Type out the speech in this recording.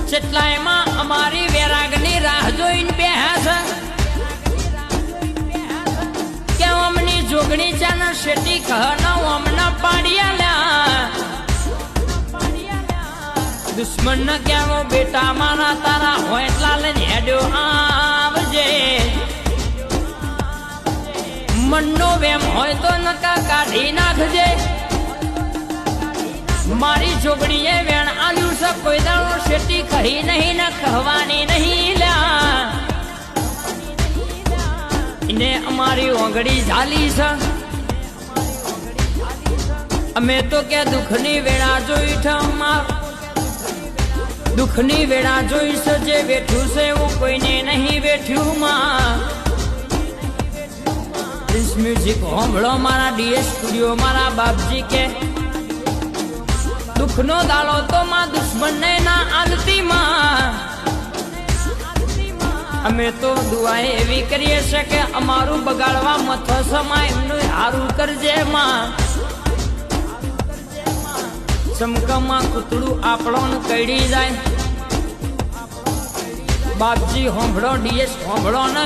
કેટલાયમાં અમારી વેરાગની રાહ જોઈને બેહ્યા છે કે અમની જોગણી ચાના શેટી કહના અમના પાડિયા દુશ્મન ન કહેવો બેટા મારા તારા હોય એટલા લઈને હેડ્યો આવજે મનનો વેમ હોય તો નકા કાઢી નાખજે મારી જોગણીએ વેણ આલ્યું છે કોઈ દાડો શેટી કહી નહીં ને કહેવાની નહીં લ્યા એને અમારી ઓગળી ઝાલી છે અમે તો કે દુઃખની વેળા જોઈ છે દુઃખની વેળા જોઈ છે જે બેઠું છે એવું કોઈને નહીં બેઠ્યું માં મ્યુઝિક હોંભળો મારા ડીએસ સ્ટુડિયો મારા બાપજી કે દુઃખનો દાડો તો માં દુશ્મનને ના આલતી માં અમે તો દુઆએ એવી કરીએ છે કે અમારું બગાડવા મથો સમા એમનું હારું કરજે માં ચમકામાં કૂતરું આપણોને કઈડી જાય બાપજી હોંભળો ડીએસ હોંભળો ને